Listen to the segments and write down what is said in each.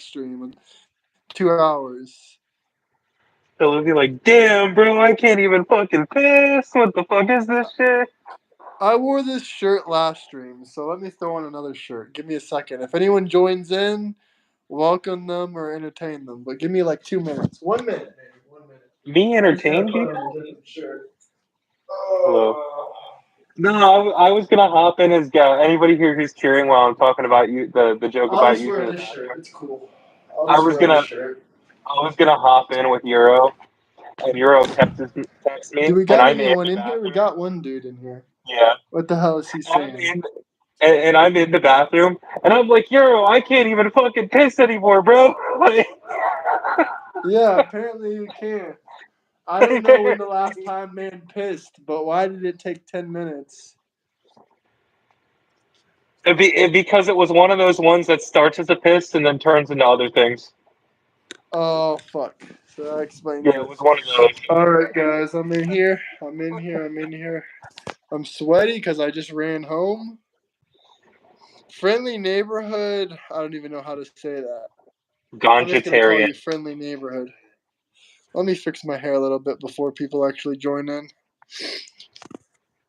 next stream in 2 hours. He'll be like, damn, bro, I can't even fucking piss. What the fuck is this shit? I wore this shirt last stream, so let me throw on another shirt. Give me a second. If anyone joins in, welcome them or entertain them. But give me like 2 minutes. 1 minute, maybe. 1 minute. Me I just gotta entertain put on people? a different shirt. Hello. No, I was gonna hop in as anybody here who's cheering while I'm talking about you the joke I'll about just wear using the this shirt. bathroom. It's cool. I'll I just was wear this gonna shirt. I was gonna hop in with Euro, and Euro text me, Do we and got I'm in anyone the in here? We bathroom. got one dude in here. Yeah, What the hell is he I'm saying? in, and I'm in the bathroom, and I'm like, Euro, I can't even fucking piss anymore, bro. Yeah, apparently you can't. I don't know when the last time man pissed, but why did it take 10 minutes? Because it was one of those ones that starts as a piss and then turns into other things. Oh, fuck. So that explains Yeah, it it. was one of those. Alright, guys, I'm in here. I'm in here. I'm in here. I'm sweaty because I just ran home. Friendly neighborhood. I don't even know how to say that. I'm just going to call Gonjitarian. you friendly neighborhood. Let me fix my hair a little bit before people actually join in.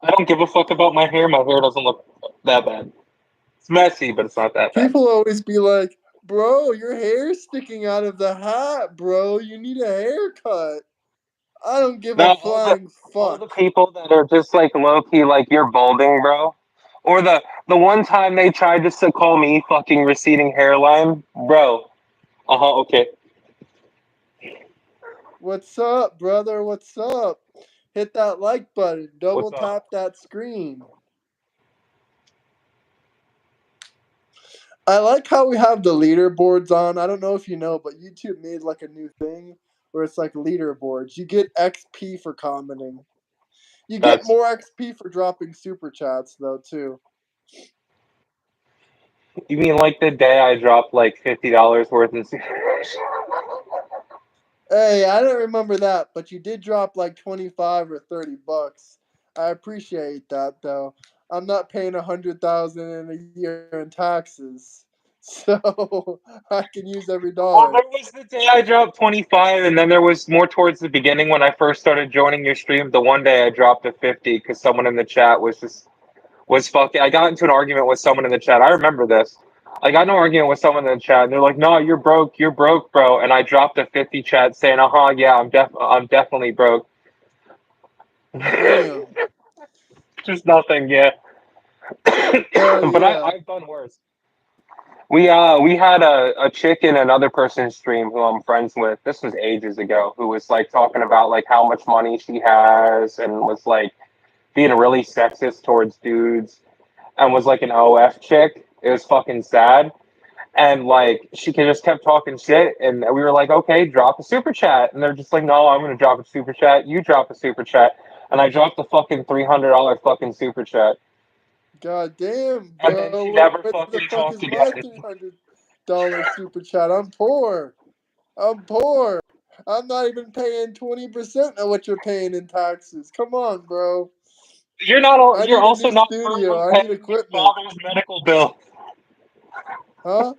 I don't give a fuck about my hair. My hair doesn't look that bad. It's messy, but it's not that bad. People always be like, bro, your hair's sticking out of the hat, bro. You need a haircut. I don't give a Now flying all the fuck. people that are just like low key, like you're balding, bro. Or the one time they tried just to call me fucking receding hairline, bro. Okay. What's up, brother? What's up? Hit that like button. Double What's up? tap that screen. I like how we have the leaderboards on. I don't know if you know, but YouTube made like a new thing where it's like leaderboards. You get XP for commenting. You get That's more XP for dropping super chats though too. you mean like the day I dropped like $50 worth in. Hey, I don't remember that, but you did drop like 25 or 30 bucks. I appreciate that though. I'm not paying 100,000 in a year in taxes. So I can use every Well, dollar. there was the day I dropped 25, and then there was more towards the beginning when I first started joining your stream. The one day I dropped to 50 because someone in the chat was fucking. I got into an argument with someone in the chat. I remember this. I got in an argument with someone in the chat, and they're like, "No, you're broke, bro." And I dropped a 50 chat saying, yeah, I'm definitely broke." Damn. Just nothing, yeah. Hell But yeah. I've done worse. We had a chick in another person's stream who I'm friends with. This was ages ago. Who was like talking about like how much money she has and was like being really sexist towards dudes and was like an OF chick. It was fucking sad. And like she just kept talking shit, and we were like, okay, drop a super chat. And they're just like, no, I'm gonna drop a super chat. You drop a super chat, and I dropped a fucking $300 fucking super chat. God damn, And then bro. she Where never the fuck is fucking my talked again. $300 super chat? I'm poor. I'm poor. I'm not even paying 20% of what you're paying in taxes. Come on, bro. I You're need a also new not studio. currently I need paying your equipment. father's medical bill. Huh?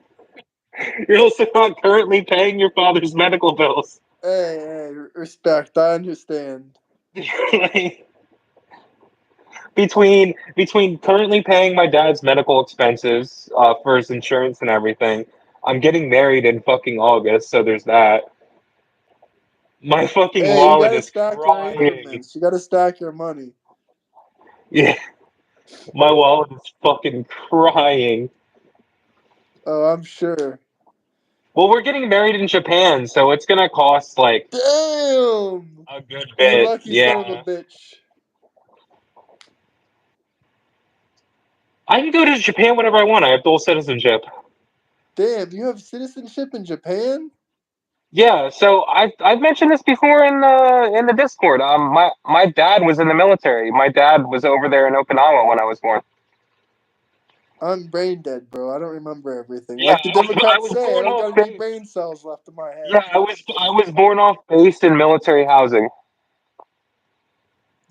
You're also not currently paying your father's medical bills. Hey, respect. I understand. Like, between currently paying my dad's medical expenses for his insurance and everything, I'm getting married in fucking August, so there's that. My fucking Hey, you wallet gotta is stack your crying. increments. You gotta stack your money. Yeah, my wallet is fucking crying. Oh, I'm sure. Well, we're getting married in Japan, so it's gonna cost like Damn! a good You bit. lucky son of a Yeah. bitch. I can go to Japan whenever I want. I have dual citizenship. Damn, you have citizenship in Japan? Yeah, so I've mentioned this before in the Discord. My dad was in the military. My dad was over there in Okinawa when I was born. I'm brain dead, bro. I don't remember everything. Yeah, Like the I Democrats was say, I born don't off got any base. brain cells left in my head. Yeah, I was born off base in military housing.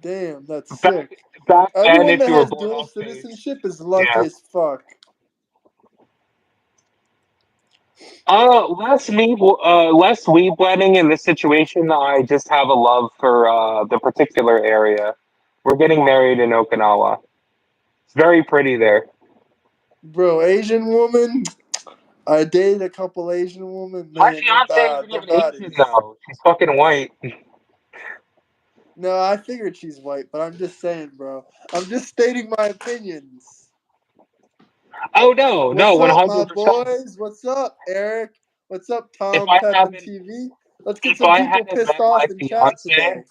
Damn, that's Back sick. back then, Everyone if that you were has born dual off base, citizenship is lucky yeah. as fuck. Less weed blending in this situation. I just have a love for the particular area. We're getting married in Okinawa. It's very pretty there. Bro, Asian woman. I dated a couple Asian women. My Man, they're fiance bad. isn't They're even Asian baddies. though. She's fucking white. No, I figured she's white, but I'm just saying, bro. I'm just stating my opinions. Oh no, no, What's one up, my hundred percent. boys? What's up, Eric? What's up, If Tom I Pep and haven't, TV? Let's get if some I people hadn't pissed met my off in chat fiance, today.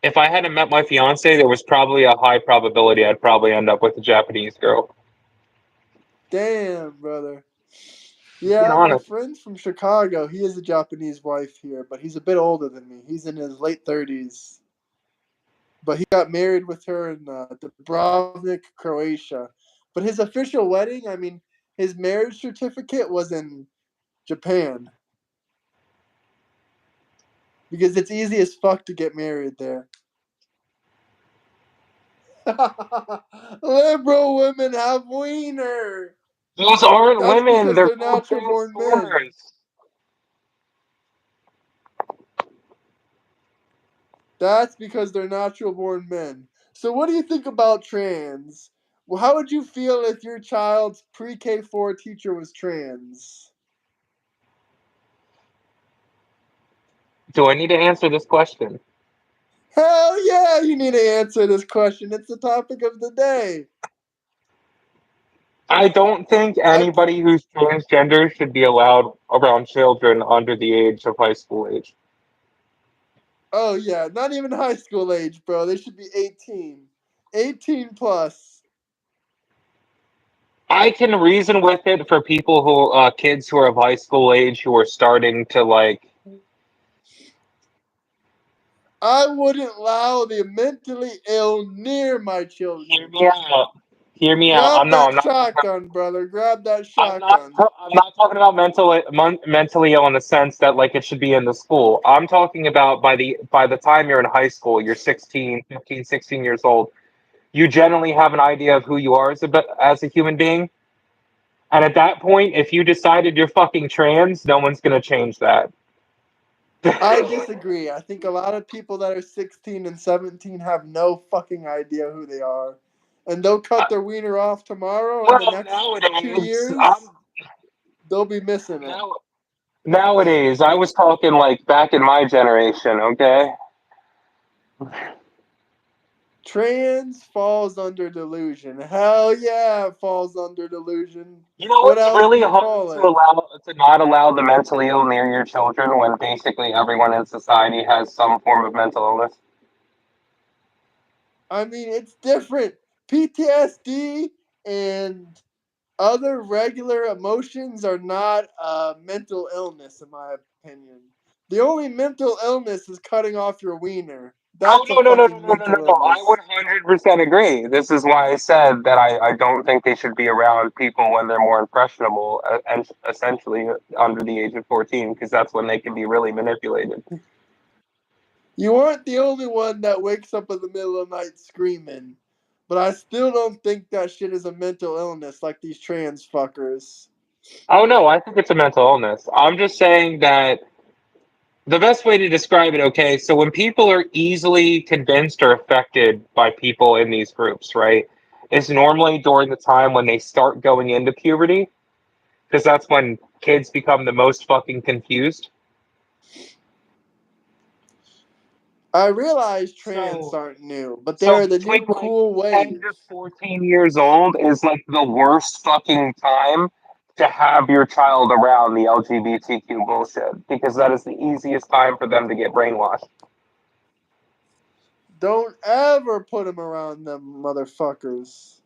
if I hadn't met my fiance, there was probably a high probability I'd probably end up with a Japanese girl. Damn, brother. Being Yeah, my honest. friend's from Chicago. He has a Japanese wife here, but he's a bit older than me. He's in his late 30s. But he got married with her in Dubrovnik, Croatia. But his official wedding, I mean, his marriage certificate was in Japan because it's easy as fuck to get married there. Liberal women have wiener. Those aren't That's women, because they're they're called natural born men. transgenders. That's because they're natural born men. So, what do you think about trans? Well, how would you feel if your child's pre K4 teacher was trans? Do I need to answer this question? Hell yeah, you need to answer this question. It's the topic of the day. I don't think I anybody who's transgender should be allowed around children under the age of high school age. Oh yeah, not even high school age, bro. They should be 18. 18 plus. I can reason with it for people who, kids who are of high school age who are starting to like. I wouldn't allow the mentally ill near my Hear children. me out. Hear me out. Grab No, that I'm not. shotgun, brother. Grab that shotgun. I'm not talking about mentally ill in the sense that like it should be in the school. I'm talking about by the time you're in high school, you're 16, 15, 16 years old. You generally have an idea of who you are as a human being. And at that point, if you decided you're fucking trans, no one's gonna change that. I disagree. I think a lot of people that are 16 and 17 have no fucking idea who they are. And they'll cut their wiener off tomorrow in the Well, next 2 nowadays, years. They'll be missing it. now nowadays, I was talking like back in my generation. Okay, Trans falls under delusion. Hell yeah, it falls under delusion. you know What it's else do really you hard call to it? allow to not allow the mentally ill near your children when basically everyone in society has some form of mental illness. I mean, it's different. PTSD and other regular emotions are not a mental illness, in my opinion. The only mental illness is cutting off your wiener. Oh That's a no no no no fucking no no no mental no! I illness. 100% agree. This is why I said that I don't think they should be around people when they're more impressionable and essentially under the age of 14 because that's when they can be really manipulated. You aren't the only one that wakes up in the middle of the night screaming. But I still don't think that shit is a mental illness like these trans fuckers. Oh no, I think it's a mental illness. I'm just saying that the best way to describe it, okay, so when people are easily convinced or affected by people in these groups, right, is normally during the time when they start going into puberty, because that's when kids become the most fucking confused. I realize trans So, aren't new, but so they're the between new like cool 10 to wave. 14 years old is like the worst fucking time to have your child around the LGBTQ bullshit because that is the easiest time for them to get brainwashed. Don't ever put them around them motherfuckers.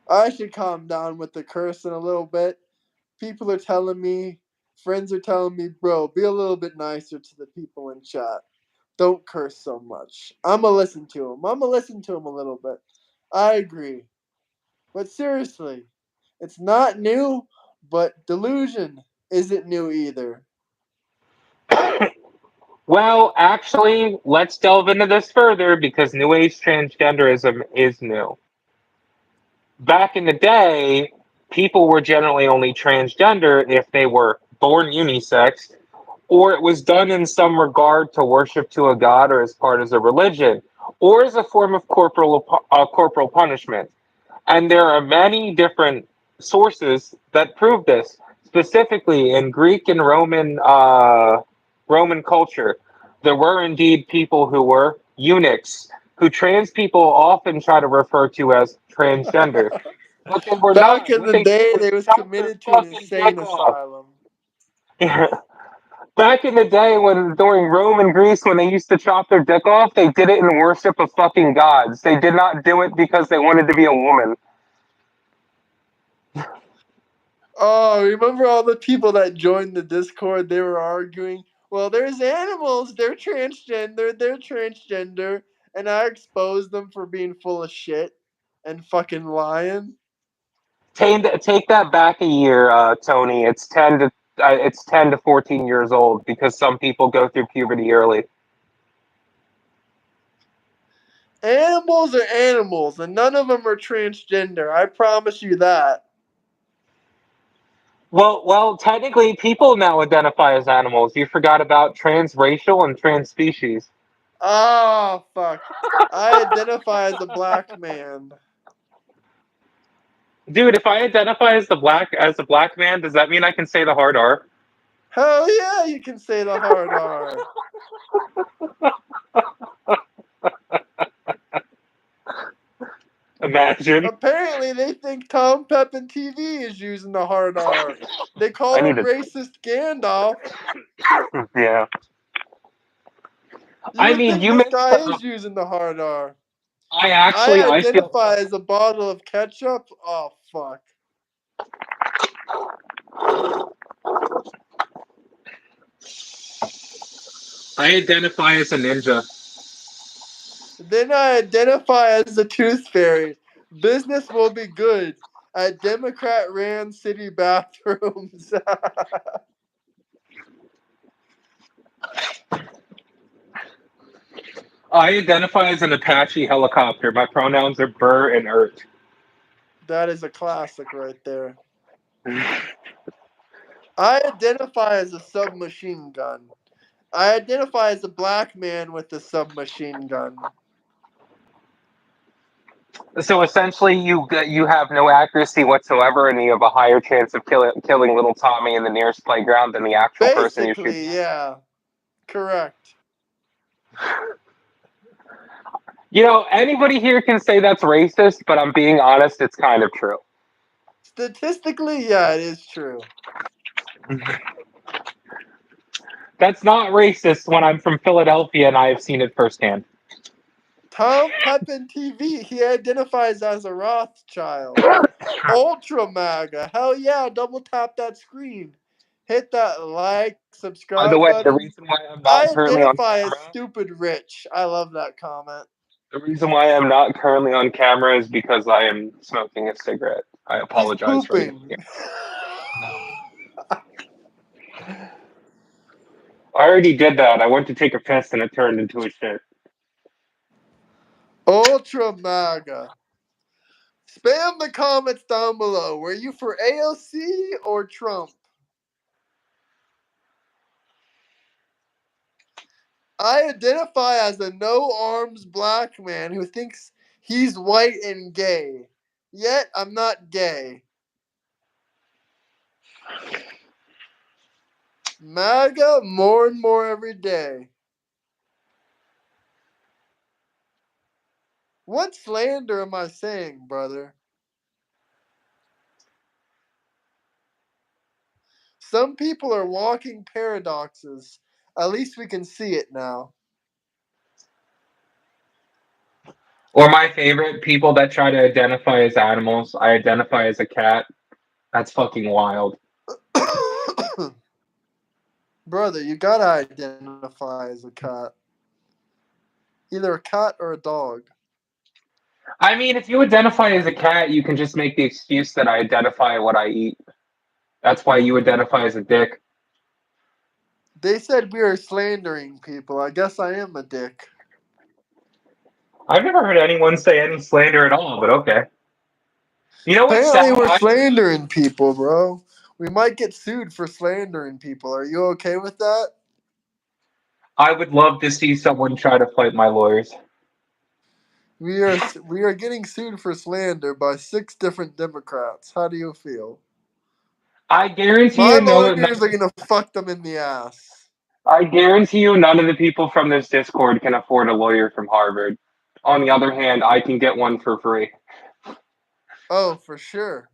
I should calm down with the cursing a little bit. People are telling me, friends are telling me, bro, be a little bit nicer to the people in chat. Don't curse so much. I'ma listen to them. I'ma listen to them a little bit. I agree. But seriously, it's not new, but delusion isn't new either. Well, actually, let's delve into this further because New Age transgenderism is new. Back in the day, people were generally only transgender if they were born unisex, or it was done in some regard to worship to a god or as part of a religion, or as a form of corporal punishment. And there are many different sources that prove this, specifically in Greek and Roman culture. There were indeed people who were eunuchs, who trans people often try to refer to as transgender, but they were Back not. in What the they did day, was they was chop their committed to an fucking insane dick off. asylum. Back in the day, when during Rome and Greece, when they used to chop their dick off, they did it in worship of fucking gods. They did not do it because they wanted to be a woman. Oh, remember all the people that joined the Discord? They were arguing. Well, there's animals. They're transgender. They're transgender. And I exposed them for being full of shit and fucking lying. Take that back a year, Tony. It's 10 to 14 years old because some people go through puberty early. Animals are animals, and none of them are transgender. I promise you that. Technically, people now identify as animals. You forgot about transracial and trans species. Oh, fuck. I identify as a black man. Dude, if I identify as a black man, does that mean I can say the hard R? Hell yeah, you can say the hard R. Imagine. Apparently, they think Tom Pepin TV is using the hard R. They I call need him to. racist Gandalf. Yeah. You I would mean, think you this make. guy is using the hard R. I I feel. identify as a bottle of ketchup. Oh, fuck. I identify as a ninja. Then I identify as the tooth fairy. Business will be good at Democrat ran city bathrooms. I identify as an Apache helicopter. My pronouns are Burr and Ert. That is a classic right there. I identify as a submachine gun. I identify as a black man with a submachine gun. So essentially, you have no accuracy whatsoever, and you have a higher chance of killing little Tommy in the nearest playground than the actual person you're shooting Basically, at. yeah. Correct. You know, anybody here can say that's racist, but I'm being honest, it's kind of true. Statistically, yeah, it is true. That's not racist when I'm from Philadelphia and I have seen it firsthand. Tom Pepin TV, he identifies as a Rothschild. Ultra MAGA. Hell yeah, double tap that screen. Hit that like, By the subscribe way, the button. reason why I'm I not currently on identify as camera, stupid rich. I love that comment. the reason why I'm not currently on camera is because I am smoking a cigarette. I He's apologize for anything. pooping. No. I already did that. I went to take a piss and it turned into a shit. Ultra MAGA. Spam the comments down below. Were you for AOC or Trump? I identify as a no arms black man who thinks he's white and gay. Yet I'm not gay. MAGA more and more every day. What slander am I saying, brother? Some people are walking paradoxes. At least we can see it now. Or my favorite, people that try to identify as animals. I identify as a cat. That's fucking wild. Brother, you gotta identify as a cat. Either a cat or a dog. I mean, if you identify as a cat, you can just make the excuse that I identify what I eat. That's why you identify as a dick. They said we are slandering people. I guess I am a dick. I've never heard anyone say any slander at all, but okay. You know what's Apparently, sad? we're slandering people, bro. We might get sued for slandering people. Are you okay with that? I would love to see someone try to fight my lawyers. We are getting sued for slander by 6 different Democrats. How do you feel? I guarantee My you, no, lawyers are gonna fuck them in the ass. I guarantee you, none of the people from this Discord can afford a lawyer from Harvard. On the other hand, I can get one for free. Oh, for sure.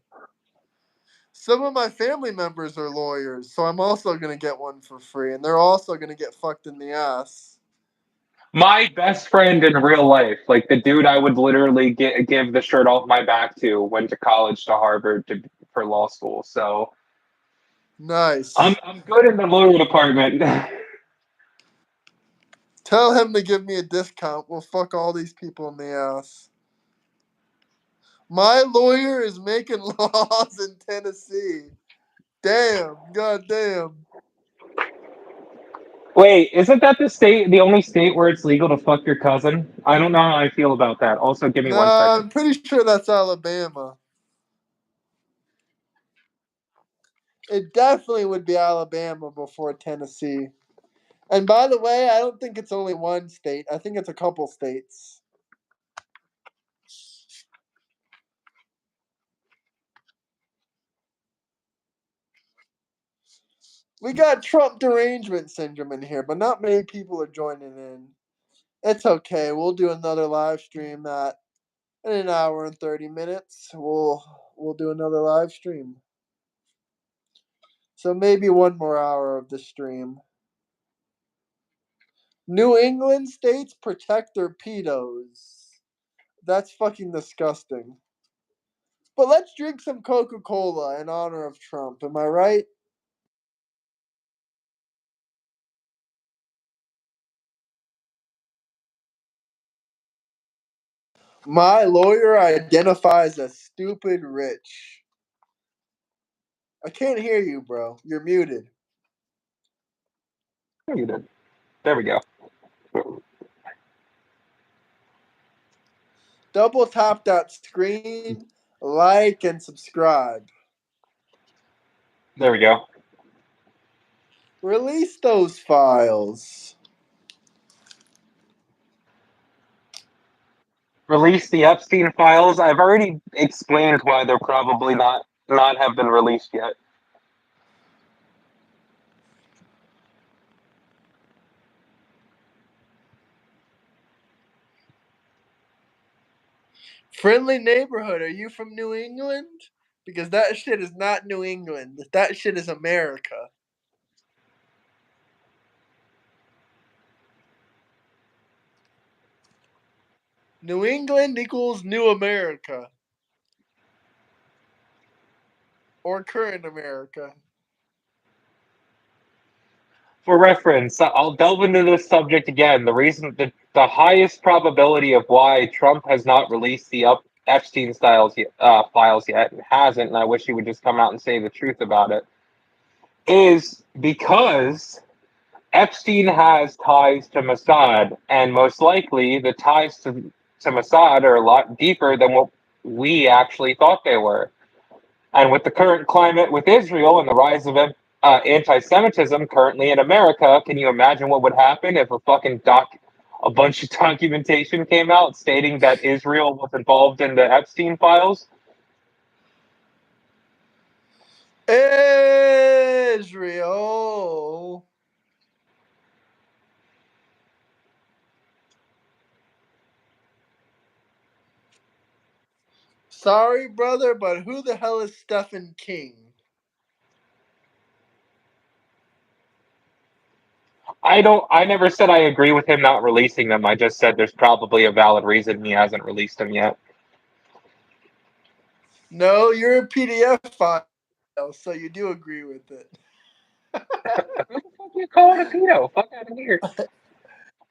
Some of my family members are lawyers, so I'm also gonna get one for free, and they're also gonna get fucked in the ass. My best friend in real life, like the dude I would literally give the shirt off my back to, went to college to Harvard for law school. So I'm Nice. I'm good in the lawyer department. Tell him to give me a discount. We'll fuck all these people in the ass. My lawyer is making laws in Tennessee. Damn. God damn. Wait, isn't that the only state where it's legal to fuck your cousin? I don't know how I feel about that. Also, give me one Nah, second. I'm pretty sure that's Alabama. It definitely would be Alabama before Tennessee. And by the way, I don't think it's only one state. I think it's a couple states. We got Trump derangement syndrome in here, but not many people are joining in. It's okay. We'll do another live stream that in an hour and 30 minutes. We'll do another live stream. So maybe one more hour of the stream. New England states protect their pedos. That's fucking disgusting. But let's drink some Coca-Cola in honor of Trump. Am I right? My lawyer identifies as stupid rich. I can't hear you, bro. You're muted. You did. There we go. Double tap that screen, like, and subscribe. There we go. Release those files. Release the Epstein files. I've already explained why they're probably not have been released yet. Friendly neighborhood, are you from New England? Because that shit is not New England. That shit is America. New England equals New America. Or current America. For reference, I'll delve into this subject again. The reason that the highest probability of why Trump has not released the Epstein files yet, and hasn't, and I wish he would just come out and say the truth about it, is because Epstein has ties to Mossad, and most likely the ties to Mossad are a lot deeper than what we actually thought they were. And with the current climate with Israel and the rise of anti-Semitism currently in America, can you imagine what would happen if a bunch of documentation came out stating that Israel was involved in the Epstein files? Israel. Sorry, brother, but who the hell is Stephen King? I never said I agree with him not releasing them. I just said there's probably a valid reason he hasn't released them yet. No, you're a PDF file, so you do agree with it. Who the fuck you calling a pedo? Fuck out of here.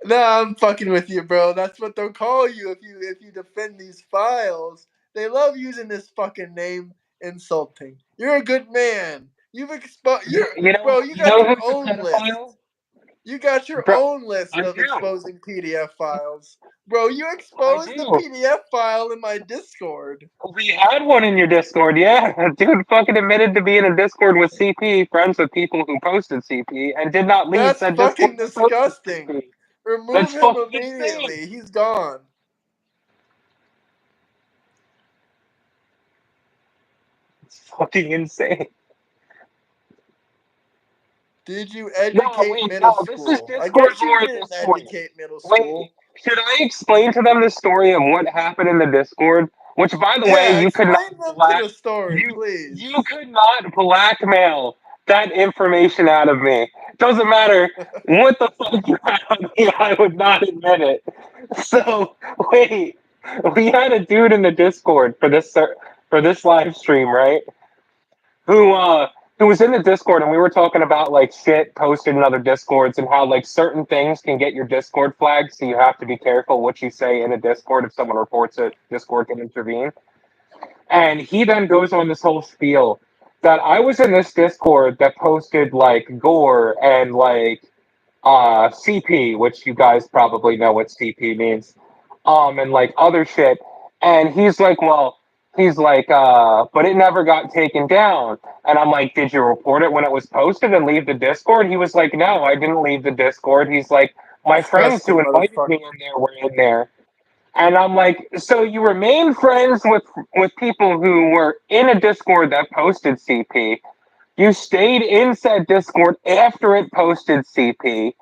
Nah, I'm fucking with you, bro. That's what they'll call you if you defend these files. They love using this fucking name insulting. You're a good man. You've exposed. You, You're you know bro. You you got know your who's a own list. pedophile? You got your Bro, own list I of do. exposing PDF files. Bro, you I exposed the do. PDF file in my Discord. We had one in your Discord, yeah. Dude fucking admitted to being in a Discord with CP, friends with people who posted CP, and did not leave That's said Discord fucking that posted disgusting. CP. That's Remove him fucking insane. immediately. He's gone. It's fucking insane. Did you No, educate wait, middle no, this is school? I Discord guess you lore at didn't this point. educate middle Wait, school. should I explain to them the story of what happened in the Discord? Which, by the way, Yeah, you could not explain them to black the story, you please. could not blackmail that information out of me. Doesn't matter what the fuck you had on me, I would not admit it. So wait, we had a dude in the Discord for this live stream, right? who uh who was in the Discord, and we were talking about like shit posted in other Discords and how like certain things can get your Discord flagged, so you have to be careful what you say in a Discord. If someone reports it, Discord can intervene. And he then goes on this whole spiel that I was in this Discord that posted like gore and like CP, which you guys probably know what CP means, and like other shit. And he's like, but it never got taken down. And I'm like, did you report it when it was posted and leave the Discord? He was like, no, I didn't leave the Discord. He's like, my friends who Disgusting invited me motherfucker. in there were in there. And I'm like, so you remain friends with people who were in a Discord that posted CP. You stayed in said Discord after it posted CP.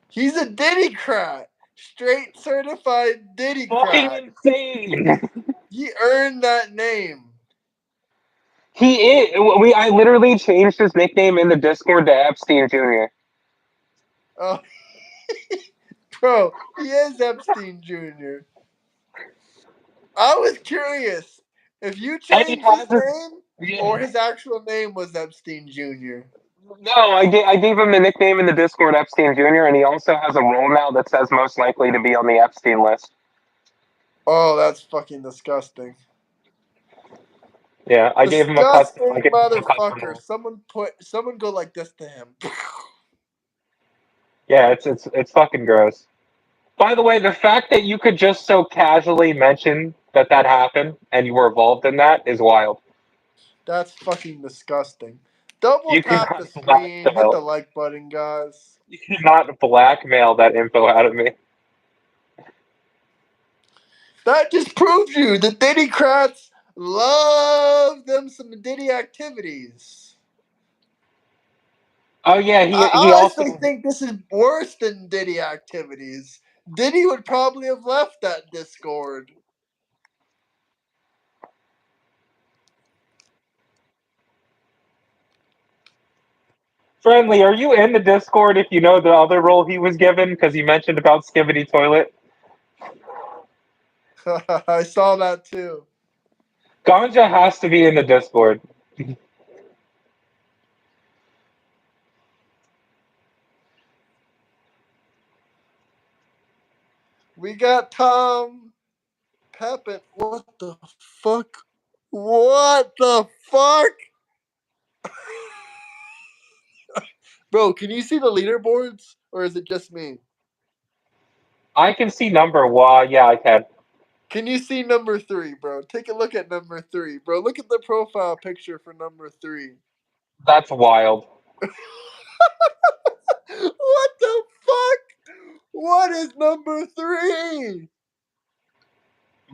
He's a Diddycrat. Straight certified Fucking Diddycrat. insane. He earned that name. He is. I literally changed his nickname in the Discord to Epstein Jr. Oh, bro, he is Epstein Jr. I was curious if you And he changed his has his. name or Yeah. his actual name was Epstein Jr. No, I gave him the nickname in the Discord Epstein Jr. And he also has a role now that says most likely to be on the Epstein list. Oh, that's fucking disgusting. Yeah, I gave him a custom. I Disgusting gave him a custom motherfucker. role. Someone go like this to him. Yeah, it's fucking gross. By the way, the fact that you could just so casually mention that that happened and you were involved in that is wild. That's fucking disgusting. Double You tap cannot the screen, hit the blackmail. like button, guys. You cannot blackmail that info out of me. That just proves you the Diddycrats love them some Diddy activities. Oh yeah, he I also honestly think this is worse than Diddy activities. Diddy would probably have left that Discord. friendly. Are you in the Discord if you know the other role he was given? Because he mentioned about Skibidi Toilet. I saw that too. Ganja has to be in the Discord. We got Tom Pepin. What the fuck? What the fuck? Bro, can you see the leaderboards? Or is it just me? I can see number one. Yeah, I can. Can you see number three, bro? Take a look at number three, bro. Look at the profile picture for number three. That's wild, What the fuck? What is number three?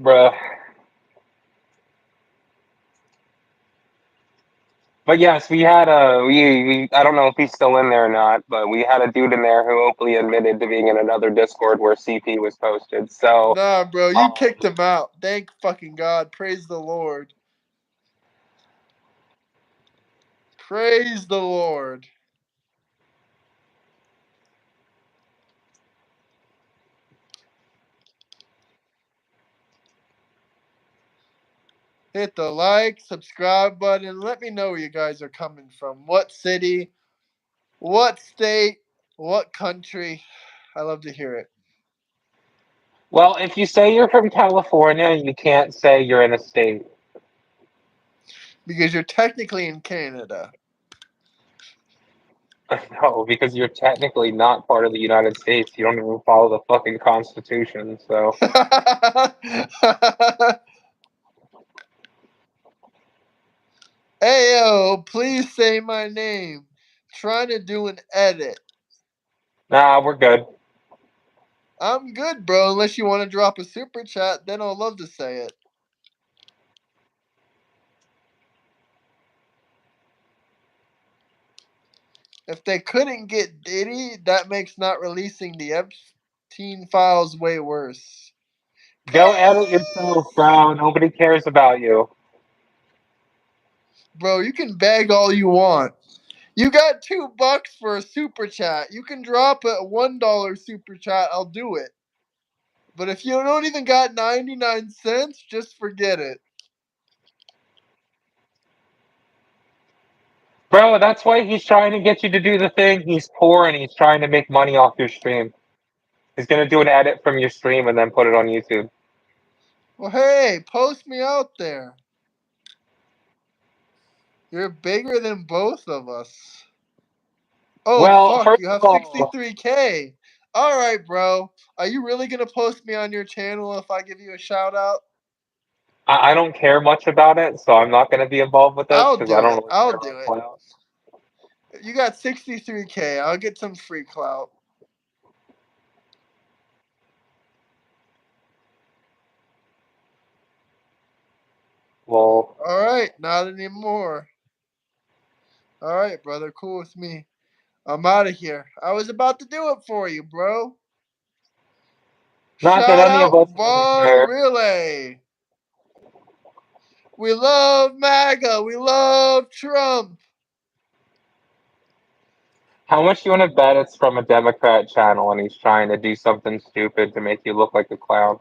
bruh. But yes, we had we I don't know if he's still in there or not, but we had a dude in there who openly admitted to being in another Discord where CP was posted. So, Nah, bro, you um, kicked him out. Thank fucking God. Praise the Lord. Praise the Lord. Hit the like, subscribe button. Let me know where you guys are coming from. What city, what state, what country. I love to hear it. well, if you say you're from California, you can't say you're in a state. Because you're technically in Canada. No, because you're technically not part of the United States. You don't even follow the fucking Constitution. So Ayo, please say my name. Trying to do an edit. nah, we're good. I'm good, bro. Unless you want to drop a super chat, then I'll love to say it. If they couldn't get Diddy, that makes not releasing the Epstein files way worse. Go edit yourself, bro. Nobody cares about you. Bro, you can beg all you want. You got $2 for a super chat. You can drop a $1 super chat. I'll do it. But if you don't even got 99 cents, just forget it. Bro, that's why he's trying to get you to do the thing. He's poor and he's trying to make money off your stream. He's gonna do an edit from your stream and then put it on YouTube. Well, hey, post me out there. You're bigger than both of us. Oh, Well, fuck, first you of have all, 63K. All right, bro. Are you really going to post me on your channel if I give you a shout out? I don't care much about it, so I'm not gonna be involved with this I'll because I do don't it. really I'll care do about it. clout. You got 63K. I'll get some free clout. Well, All right, not anymore. All right, brother. Cool with me. I'm out of here. I was about to do it for you, bro. not that Shout any of out us really Von care. Relay. We love MAGA. We love Trump. How much do you want to bet it's from a Democrat channel and he's trying to do something stupid to make you look like a clown?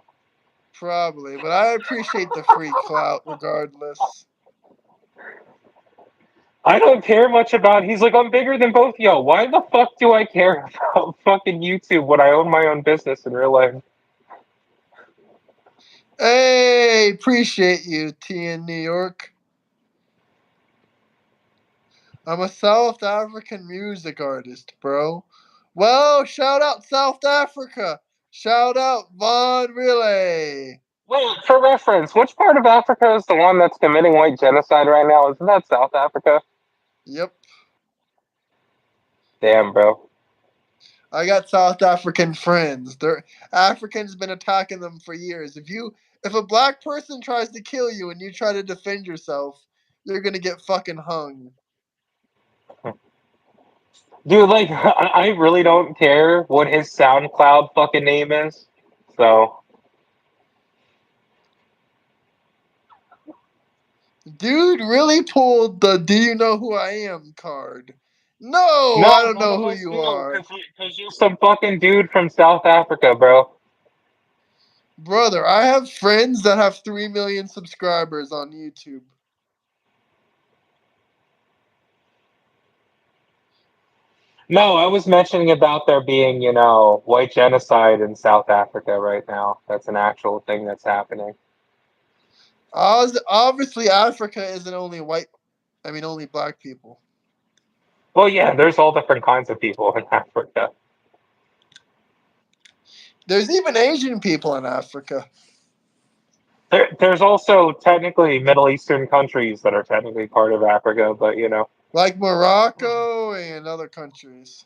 Probably, but I appreciate the free clout regardless. I don't care much about. He's like, I'm bigger than both y'all. Why the fuck do I care about fucking YouTube when I own my own business in real life? Hey, appreciate you, T in New York. I'm a South African music artist, bro. Well, shout out South Africa. Shout out Von Relay. Wait, for reference, which part of Africa is the one that's committing white genocide right now? Isn't that South Africa? Yep. Damn, bro. I got South African friends. They're Africans been attacking them for years. If a black person tries to kill you and you try to defend yourself, you're gonna get fucking hung. Dude, like, I really don't care what his SoundCloud fucking name is. So, Dude really pulled the "Do you know who I am" card. No, no, I don't none know of who us you do, are. because you're some fucking dude from South Africa, bro. Brother, I have friends that have 3 million subscribers on YouTube. No, I was mentioning about there being, white genocide in South Africa right now. That's an actual thing that's happening. Obviously, Africa isn't only white, only black people. Well, yeah, there's all different kinds of people in Africa. There's even Asian people in Africa. There's also technically Middle Eastern countries that are technically part of Africa, but Like Morocco and other countries.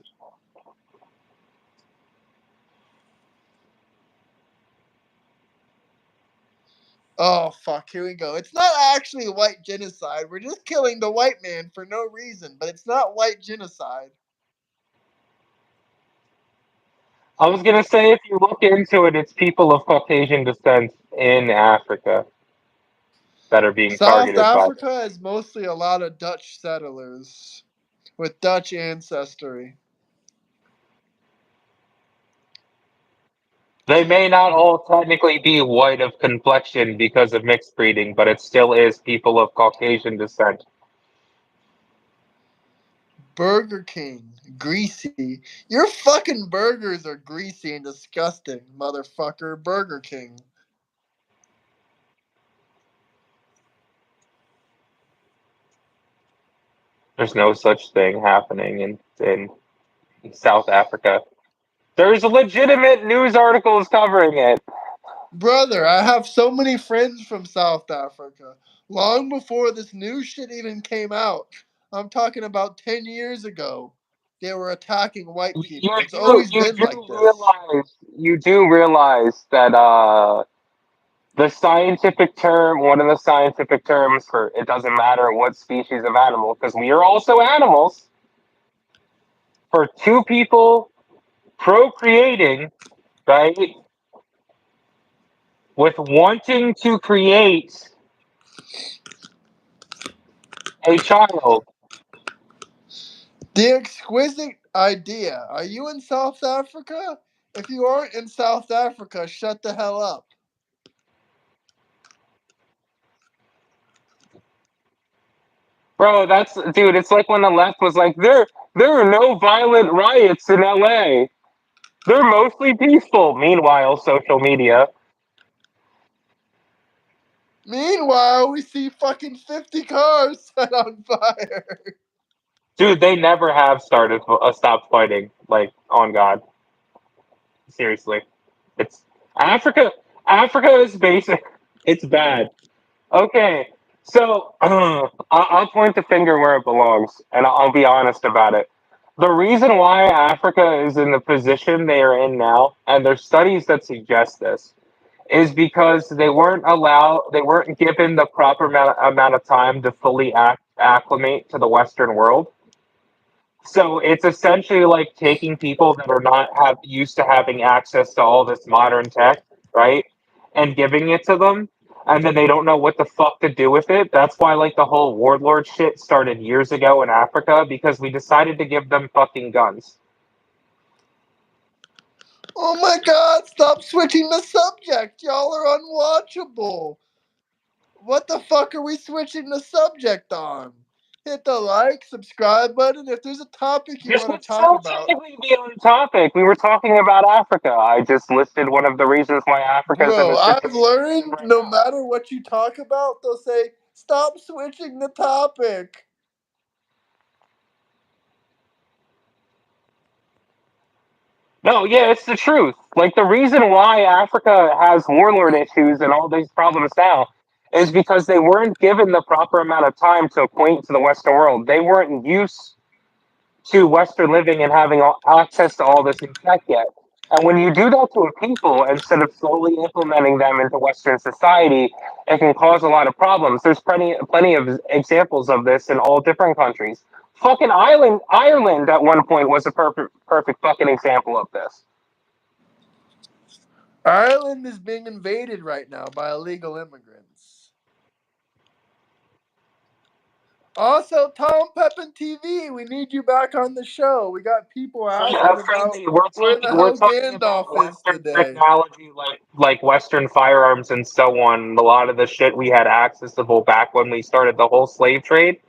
Oh, fuck, here we go. It's not actually white genocide. We're just killing the white man for no reason, but it's not white genocide. I was gonna say if you look into it, it's people of Caucasian descent in Africa that are being South targeted by this. Africa is mostly a lot of Dutch settlers with Dutch ancestry. They may not all technically be white of complexion because of mixed breeding, but it still is people of Caucasian descent. Burger King, greasy. Your fucking burgers are greasy and disgusting, motherfucker. Burger King. There's no such thing happening in South Africa. There's legitimate news articles covering it. Brother, I have so many friends from South Africa. Long before this new shit even came out. I'm talking about 10 years ago. They were attacking white You people. It's do always you been like do this. realize you do realize that the scientific term, one of the scientific terms for it doesn't matter what species of animal, because we are also animals, for two people procreating, right, with wanting to create a child. The exquisite idea. Are you in South Africa? If you aren't in South Africa, shut the hell up. Bro, that's dude, it's like when the left was like, there are no violent riots in LA. They're mostly peaceful. Meanwhile, social media. Meanwhile, we see fucking 50 cars set on fire. Dude, they never have stopped fighting, like on God. Seriously. It's Africa Africa is basic. It's bad. Okay. So I'll point the finger where it belongs, and I'll be honest about it. The reason why Africa is in the position they are in now, and there's studies that suggest this, is because they weren't given the proper amount of time to fully acclimate to the Western world. So it's essentially like taking people that are not have used to having access to all this modern tech, right? And giving it to them, and then they don't know what the fuck to do with it. That's why like the whole warlord shit started years ago in Africa because we decided to give them fucking guns. Oh my god, stop switching the subject. Y'all are unwatchable. What the fuck are we switching the subject on? Hit the like, subscribe button. If there's a topic you This want would to talk still about, technically be on topic. We were talking about Africa. I just listed one of the reasons why Africa is in bro, the I've situation it's in learned right no now. matter what you talk about, they'll say, stop switching the topic. No, yeah, it's the truth. Like the reason why Africa has warlord issues and all these problems now is because they weren't given the proper amount of time to acquaint to the Western world. They weren't used to Western living and having access to all this new tech yet. And when you do that to a people instead of slowly implementing them into Western society, it can cause a lot of problems. There's plenty of examples of this in all different countries. Fucking Ireland at one point was a perfect fucking example of this. Ireland is being invaded right now by illegal immigrants. Also, Tom Pepin TV, we need you back on the show. We got people asking about Friendly, where the we're hell talking about Gandalf is Western today. technology, like Western firearms and so on. A lot of the shit we had accessible back when we started the whole slave trade,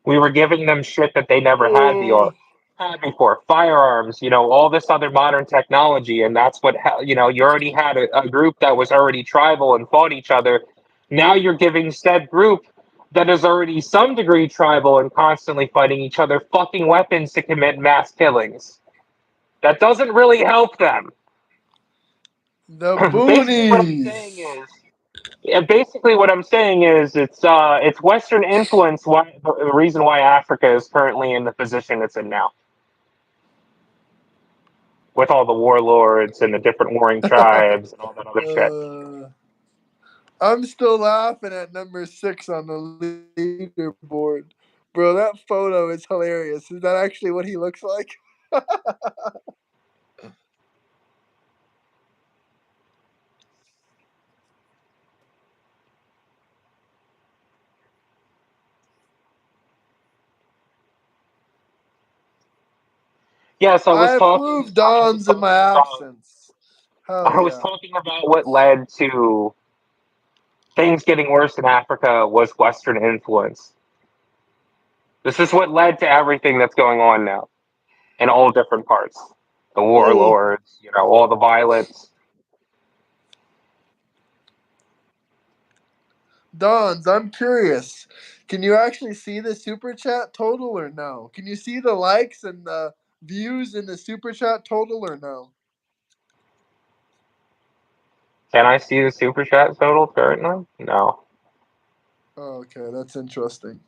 we were giving them shit that they never Oh, had before. Firearms, all this other modern technology, and that's what you already had a group that was already tribal and fought each other. Now you're giving said group that is already some degree tribal and constantly fighting each other fucking weapons to commit mass killings. That doesn't really help them. the Basically, what I'm saying boonies. is, yeah, basically what I'm saying is it's Western influence. Why the reason why Africa is currently in the position it's in now, with all the warlords and the different warring tribes and all that other shit. uh, I'm still laughing at number 6 on the leaderboard. Bro, that photo is hilarious. Is that actually what he looks like? Yes, I approve I was Dons in my talking about absence. Hell yeah. what led to things getting worse in Africa was Western influence. This is what led to everything that's going on now in all different parts. The Oh, warlords, all the violence. Dons, I'm curious. Can you actually see the super chat total or no? Can you see the likes and the views in the super chat total or no? Can I see the super chat total currently? No. Oh, okay, that's interesting.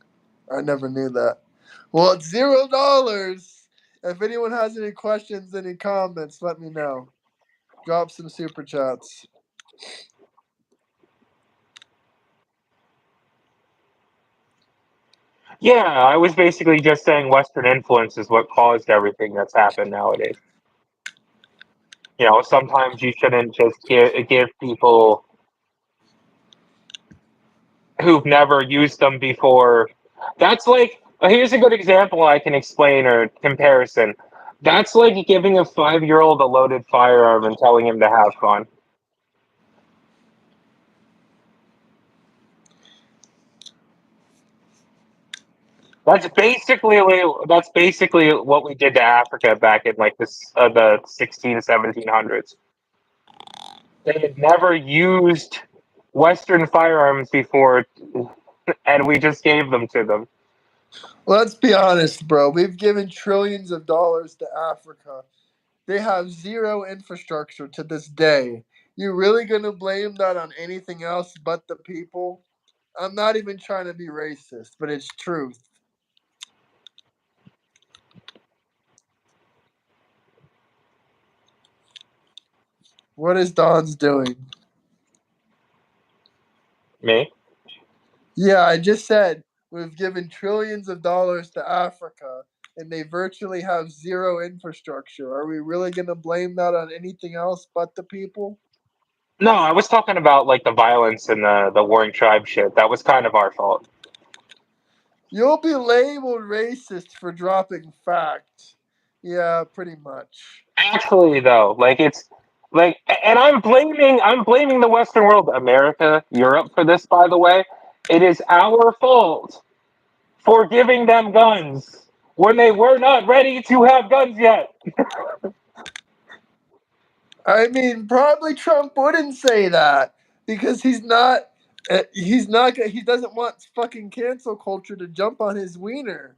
I never knew that. Well, it's $0. If anyone has any questions, any comments, let me know. Drop some super chats. Yeah, I was basically just saying Western influence is what caused everything that's happened nowadays. Sometimes you shouldn't just give people who've never used them before. That's like, here's a good example I can explain or comparison. That's like giving a 5-year-old a loaded firearm and telling him to have fun. That's basically what we did to Africa back in like the 1700s. They had never used Western firearms before, and we just gave them to them. Let's be honest, bro. We've given trillions of dollars to Africa. They have zero infrastructure to this day. You really gonna blame that on anything else but the people? I'm not even trying to be racist, but it's truth. What is Don's doing? Me? Yeah, I just said we've given trillions of dollars to Africa and they virtually have zero infrastructure. Are we really going to blame that on anything else but the people? No, I was talking about like the violence and the warring tribe shit. That was kind of our fault. You'll be labeled racist for dropping facts. Yeah, pretty much. Actually, though, like it's like, and I'm blaming the Western world, America, Europe for this. By the way, it is our fault for giving them guns when they were not ready to have guns yet. I mean, probably Trump wouldn't say that because he doesn't want fucking cancel culture to jump on his wiener.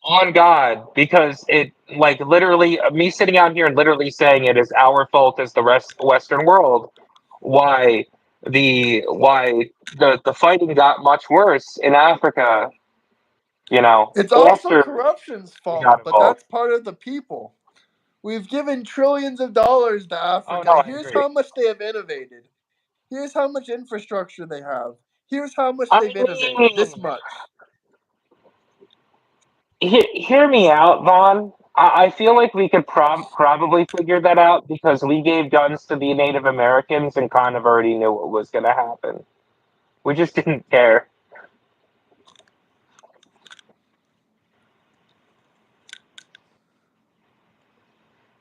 On God, because it like literally me sitting out here and literally saying it is our fault as the rest Western world. Why the fighting got much worse in Africa, It's also after corruption's we got fault, but involved. that's part of the people. We've given trillions of dollars to Oh no, Africa. I Here's agree. how much they have innovated. Here's how much infrastructure they have. Here's how much I they've innovated. mean, This much. hear me out, Vaughn. I feel like we could probably figure that out because we gave guns to the Native Americans and kind of already knew what was going to happen. We just didn't care.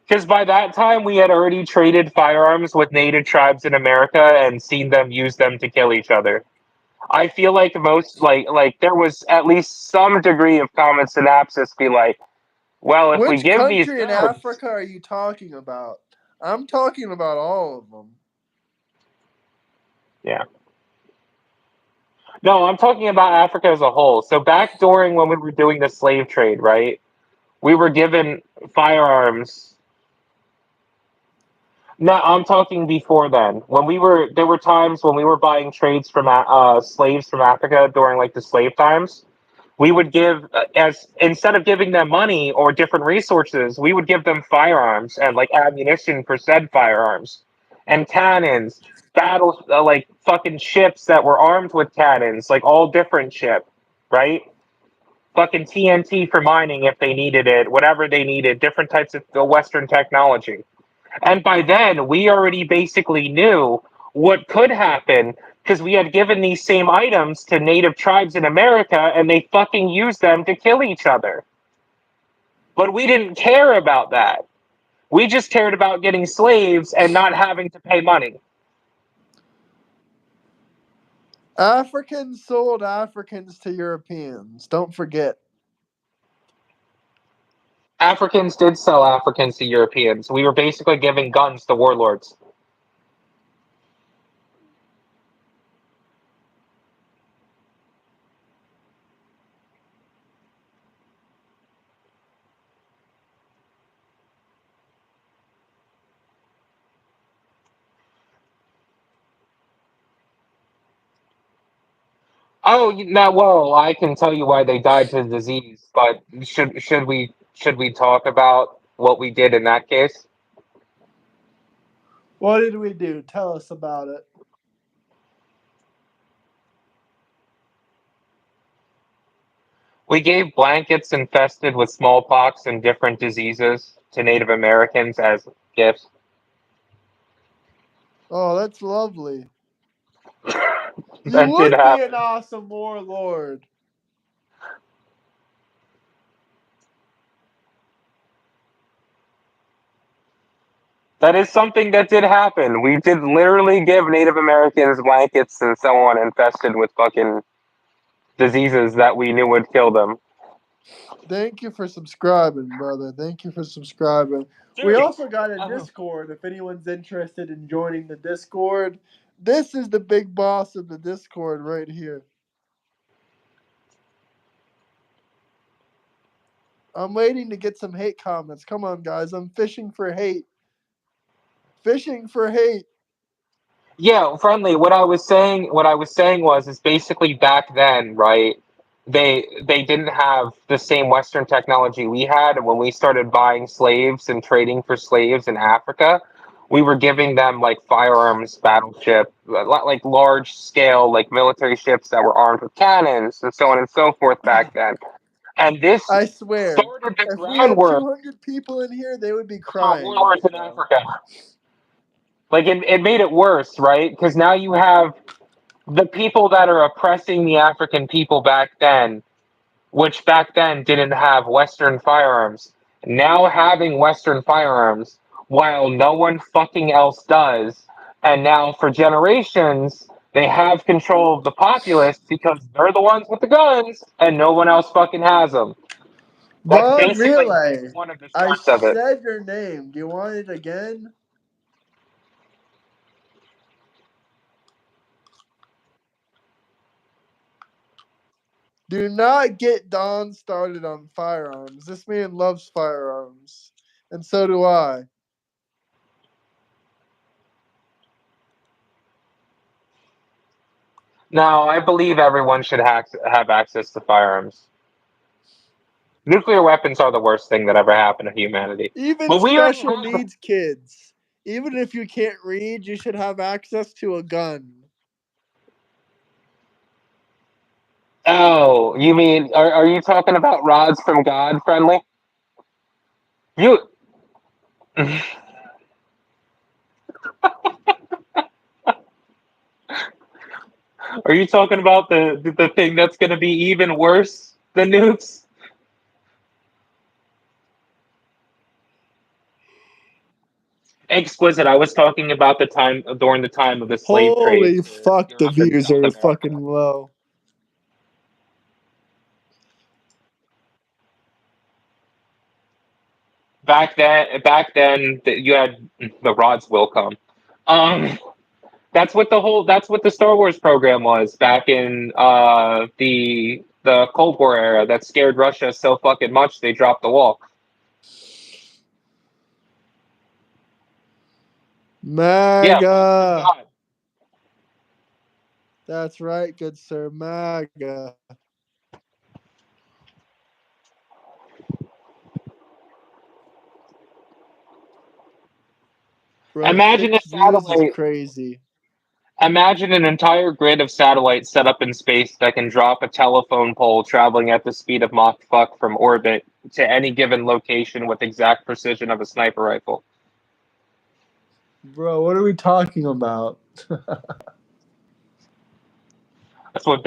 Because by that time, we had already traded firearms with native tribes in America and seen them use them to kill each other. I feel like most like there was at least some degree of common synapses. Be like, well, if we Which give these country in guns, Africa are you talking about? I'm talking about all of them. yeah. No, I'm talking about Africa as a whole. So back during when we were doing the slave trade, right? We were given firearms. No, I'm talking before then. There were times when we were buying trades from slaves from Africa during like the slave times. We would give as instead of giving them money or different resources, we would give them firearms and like ammunition for said firearms and cannons, battle like fucking ships that were armed with cannons, like all different ship, right? Fucking TNT for mining if they needed it, whatever they needed, different types of Western technology. And by then, we already basically knew what could happen because we had given these same items to native tribes in America and they fucking used them to kill each other. But we didn't care about that. We just cared about getting slaves and not having to pay money. Africans sold Africans to Europeans. Don't forget. Africans did sell Africans to Europeans. We were basically giving guns to warlords. Oh, now, well, I can tell you why they died to disease, but should we talk about what we did in that case? What did we do? Tell us about it. We gave blankets infested with smallpox and different diseases to Native Americans as gifts. Oh, that's lovely. You That did would be an happen. awesome warlord. That is something that did happen. We did literally give Native Americans blankets and so on infested with fucking diseases that we knew would kill them. Thank you for subscribing, brother. Thank you for subscribing. We Dude, also got a uh, Discord if anyone's interested in joining the Discord. This is the big boss of the Discord right here. I'm waiting to get some hate comments. Come on, guys. I'm fishing for hate. Fishing for hate. yeah, friendly. What I was saying was, is basically back then, right? They didn't have the same Western technology we had, and when we started buying slaves and trading for slaves in Africa, we were giving them like firearms, battleship, like large scale like military ships that were armed with cannons and so on and so forth back then. And this I swear. started the If we had groundwork 200 people in here, they would be for crying warlords right in now. Africa. Like it made it worse, right? Because now you have the people that are oppressing the African people back then, which back then didn't have Western firearms, now having Western firearms while no one fucking else does. And now for generations, they have control of the populace because they're the ones with the guns and no one else fucking has them. That's But basically relay, one of the I starts of it. said your name. Do you want it again? Do not get Don started on firearms. This man loves firearms. And so do I. Now, I believe everyone should have access to firearms. Nuclear weapons are the worst thing that ever happened to humanity. Even But we already special have. needs kids. Even if you can't read, you should have access to a gun. Oh, you mean are you talking about rods from God, friendly? You are you talking about the thing that's going to be even worse than nukes? Exquisite. I was talking about the time during the time of the slave trade Holy to fuck, the Europe and views South are America. fucking low. Back then, you had the rods will come. Um, that's what the Star Wars program was back in the Cold War era that scared Russia so fucking much they dropped the wall. Yeah, rods from MAGA. God. That's right, good sir. MAGA. Bro, Imagine a 6 views is satellite. crazy. Imagine an entire grid of satellites set up in space that can drop a telephone pole traveling at the speed of Mach fuck from orbit to any given location with exact precision of a sniper rifle. Bro, what are we talking about? That's what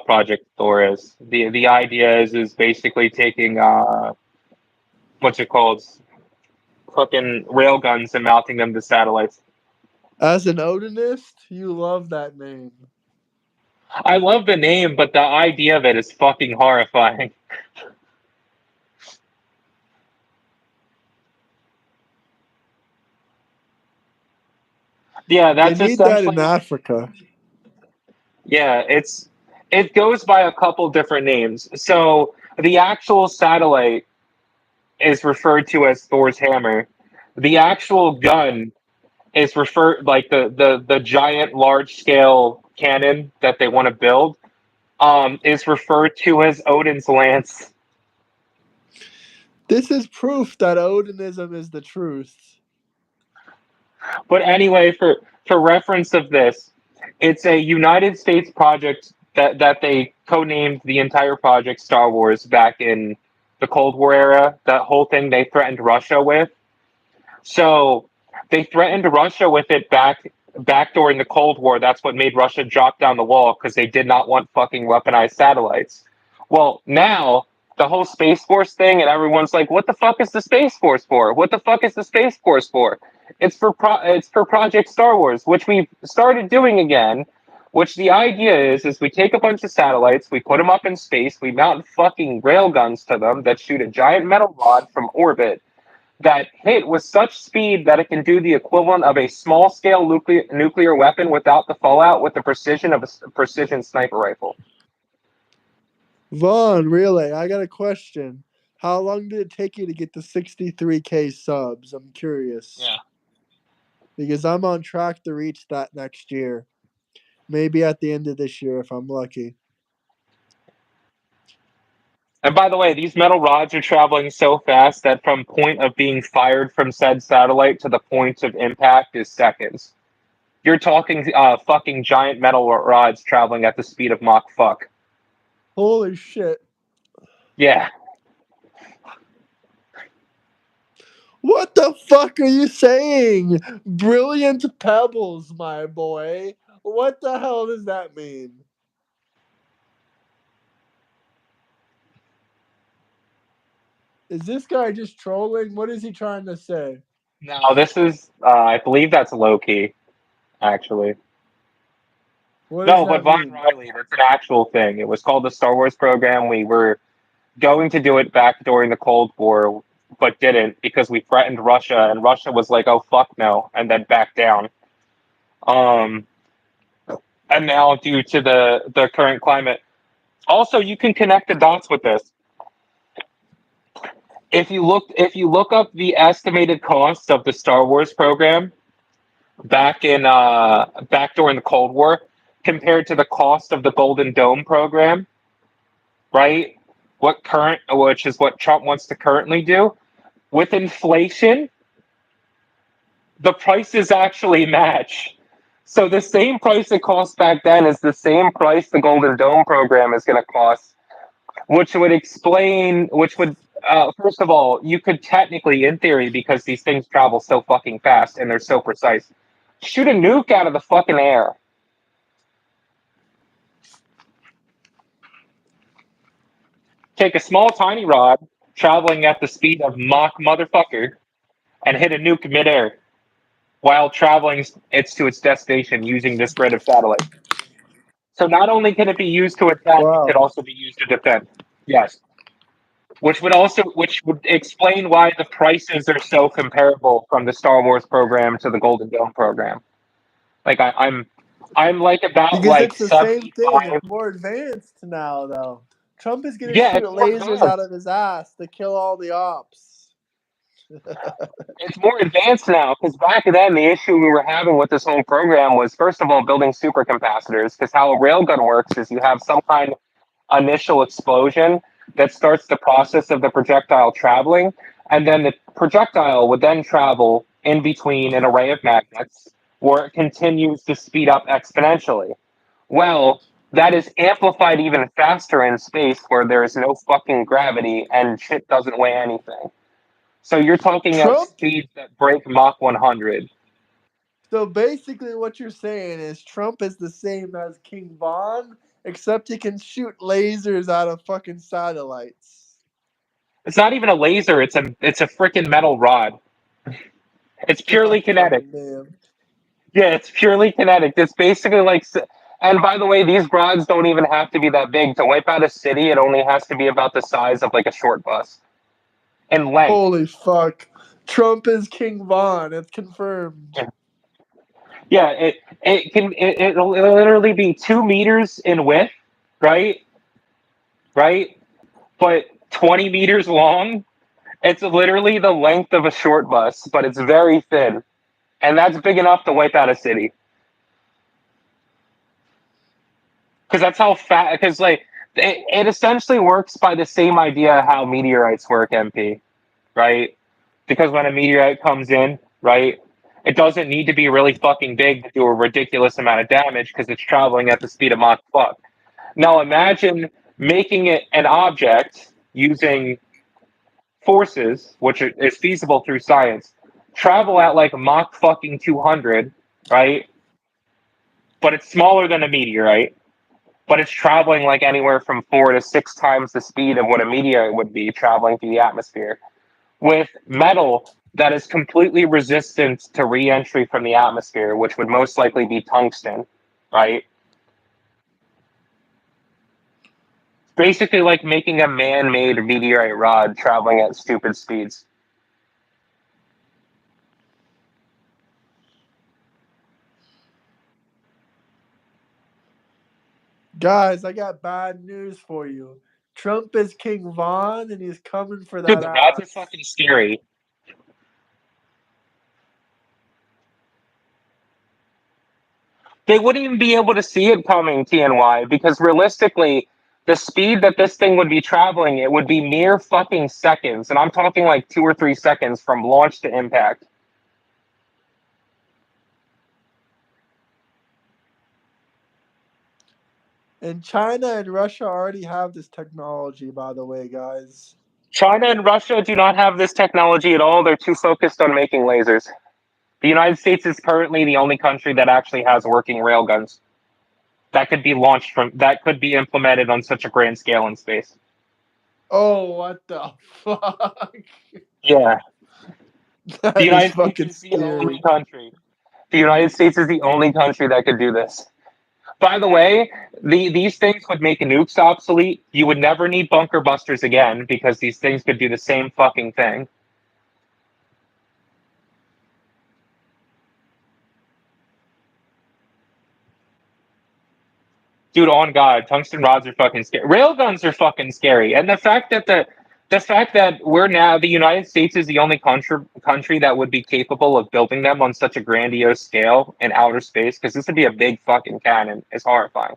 Project Thor is. The idea is basically taking what's it called, fucking rail guns and mounting them to satellites. As an Odinist, you love that name. I love the name, but the idea of it is fucking horrifying. Yeah, They that's need that in essentially. Africa. Yeah, it goes by a couple different names. So the actual satellite is referred to as Thor's hammer. The actual gun is referred like the giant large scale cannon that they want to build. is referred to as Odin's lance. This is proof that Odinism is the truth. But anyway, for reference of this, it's a United States project that they codenamed the entire project Star Wars back in the Cold War era. That whole thing they threatened Russia with. So they threatened Russia with it back during the Cold War. That's what made Russia drop down the wall because they did not want fucking weaponized satellites. Well, now the whole Space Force thing, and everyone's like, "What the fuck is the Space Force for? What the fuck is the Space Force for?" It's for Project Star Wars, which we've started doing again. Which the idea is we take a bunch of satellites, we put them up in space, we mount fucking railguns to them that shoot a giant metal rod from orbit that hit with such speed that it can do the equivalent of a small scale nuclear weapon without the fallout with the precision of a precision sniper rifle. Vaughn, really, I got a question. How long did it take you to get to 63K subs? I'm curious. Yeah. Because I'm on track to reach that next year. Maybe at the end of this year if I'm lucky. And by the way, these metal rods are traveling so fast that from point of being fired from said satellite to the point of impact is seconds. You're talking fucking giant metal rods traveling at the speed of Mach fuck. Holy shit. Yeah. What the fuck are you saying? Brilliant pebbles, my boy. What the hell does that mean? Is this guy just trolling? What is he trying to say? No, this is I believe that's low key, actually. What does No, but that Von mean? Riley, that's an actual thing. It was called the Star Wars program. We were going to do it back during the Cold War, but didn't because we threatened Russia, and Russia was like, "Oh fuck no," and then backed down. Um, and now due to the current climate, also you can connect the dots with this. If you look up the estimated cost of the Star Wars program back during the Cold War compared to the cost of the Golden Dome program, right? Which is what Trump wants to currently do with inflation, the prices actually match. So the same price it cost back then is the same price the Golden Dome program is going to cost, which would, first of all, you could technically, in theory, because these things travel so fucking fast and they're so precise, shoot a nuke out of the fucking air. Take a small, tiny rod traveling at the speed of Mach motherfucker and hit a nuke midair while traveling to its destination using this grid of satellites. So not only can it be used to attack, it could Wow. also be used to defend. Yes, which would explain why the prices are so comparable from the Star Wars program to the Golden Dome program. Like I'm like about Because like it's the same thing. 75. It's more advanced now, though. Trump is going to Yeah, shoot it's more lasers out advanced. of his ass to kill all the ops. It's more advanced now because back then the issue we were having with this whole program was first of all building supercapacitors because how a railgun works is you have some kind of initial explosion that starts the process of the projectile traveling, and then the projectile would then travel in between an array of magnets where it continues to speed up exponentially. Well, that is amplified even faster in space where there is no fucking gravity and shit doesn't weigh anything. So you're talking at Trump. speeds that break Mach 100. So basically, what you're saying is Trump is the same as King Von, except he can shoot lasers out of fucking satellites. It's not even a laser, it's a freaking metal rod. It's purely God kinetic. fucking damn. Yeah, it's purely kinetic. It's basically like and by the way, these rods don't even have to be that big. To wipe out a city, it only has to be about the size of like a short bus in length. Holy fuck. Trump is King Von. It's confirmed. Yeah, it'll literally be 2 meters in width, right? Right? But 20 meters long. It's literally the length of a short bus, but it's very thin. And that's big enough to wipe out a city. because that's how fast. Because like it essentially works by the same idea how meteorites work, MP, right? Because when a meteorite comes in, right, it doesn't need to be really fucking big to do a ridiculous amount of damage because it's traveling at the speed of Mach fuck. Now imagine making it an object using forces, which is feasible through science, travel at like Mach fucking 200, right? But it's smaller than a meteorite, but it's traveling like anywhere from 4 to 6 times the speed of what a meteorite would be traveling through the atmosphere, with metal that is completely resistant to re-entry from the atmosphere, which would most likely be tungsten, right? Basically like making a man-made meteorite rod traveling at stupid speeds. Guys, I got bad news for you. Trump is King Von, and he's coming for Dude, that the rods are ass. fucking scary. They wouldn't even be able to see it coming, TNY, because realistically, the speed that this thing would be traveling, it would be mere fucking seconds. And I'm talking like 2 or 3 seconds from launch to impact. And China and Russia already have this technology, by the way, guys. China and Russia do not have this technology at all. They're too focused on making lasers. The United States is currently the only country that actually has working railguns that could be launched from, that could be implemented on such a grand scale in space. Oh, what the fuck? Yeah, the That is United States fucking is the only scary. country. The United States is the only country that could do this. By the way, these things would make nukes obsolete. You would never need bunker busters again because these things could do the same fucking thing. Dude, on God, tungsten rods are fucking scary. Railguns are fucking scary, and the fact that we're now the United States is the only country that would be capable of building them on such a grandiose scale in outer space, because this would be a big fucking cannon, is horrifying.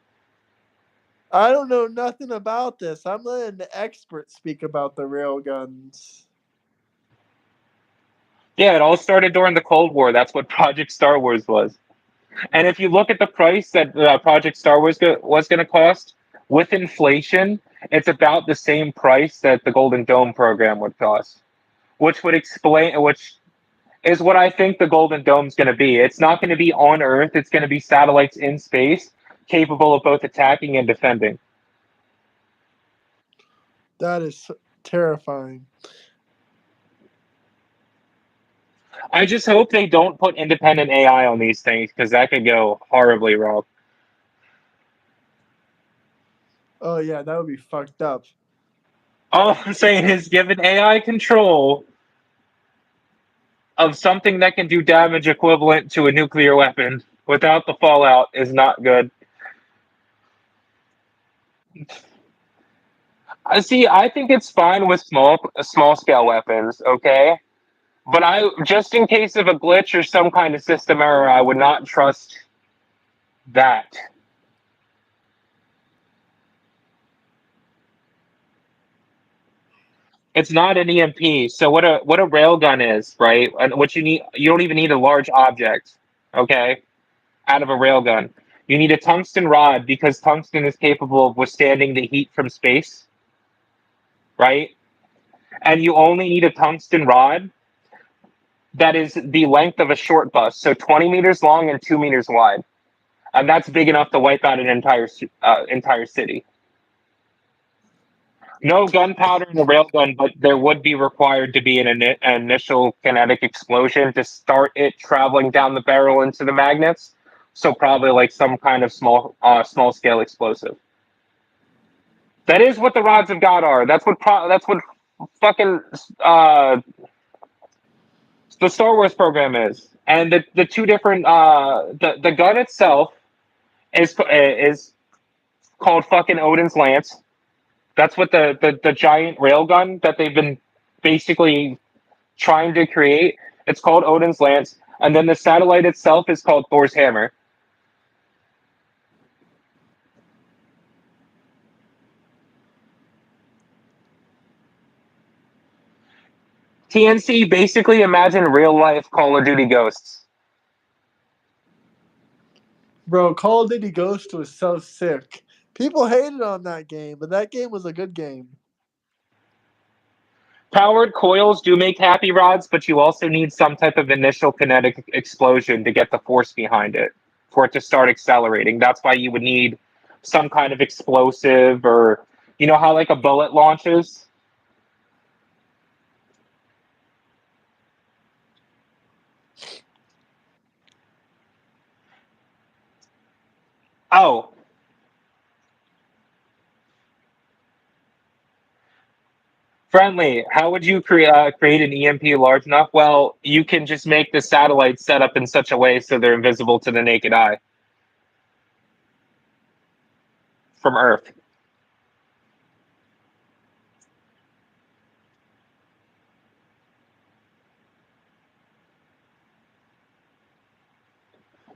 I don't know nothing about this. I'm letting the experts speak about the railguns. Yeah, it all started during the Cold War. That's what Project Star Wars was. And if you look at the price that Project Star Wars was going to cost, with inflation, it's about the same price that the Golden Dome program would cost, which would explain, which is what I think the Golden Dome's going to be. It's not going to be on Earth, it's going to be satellites in space capable of both attacking and defending. That is terrifying. I just hope they don't put independent AI on these things because that could go horribly wrong. Oh yeah, that would be fucked up. All I'm saying is given AI control of something that can do damage equivalent to a nuclear weapon without the fallout is not good. I see. I think it's fine with small scale weapons, okay. But I just in case of a glitch or some kind of system error, I would not trust that. It's not an EMP. So what a railgun is, right? And what you don't even need a large object, okay, out of a railgun. You need a tungsten rod because tungsten is capable of withstanding the heat from space, right? And you only need a tungsten rod that is the length of a short bus, so 20 meters long and 2 meters wide, and that's big enough to wipe out an entire city. No gunpowder in a railgun, but there would be required to be an initial kinetic explosion to start it traveling down the barrel into the magnets. So probably like some kind of small scale explosive. That is what the rods of God are. That's what fucking uh, the Star Wars program is. And the two different the gun itself is called fucking Odin's Lance. That's what the giant railgun that they've been basically trying to create. It's called Odin's Lance, and then the satellite itself is called Thor's Hammer. TNC, basically imagine real life Call of Duty Ghosts. Bro, Call of Duty Ghost was so sick. People hated on that game, but that game was a good game. Powered coils do make happy rods, but you also need some type of initial kinetic explosion to get the force behind it for it to start accelerating. That's why you would need some kind of explosive, or you know how like a bullet launches? Oh, friendly. How would you create an EMP large enough? Well, you can just make the satellites set up in such a way so they're invisible to the naked eye from Earth.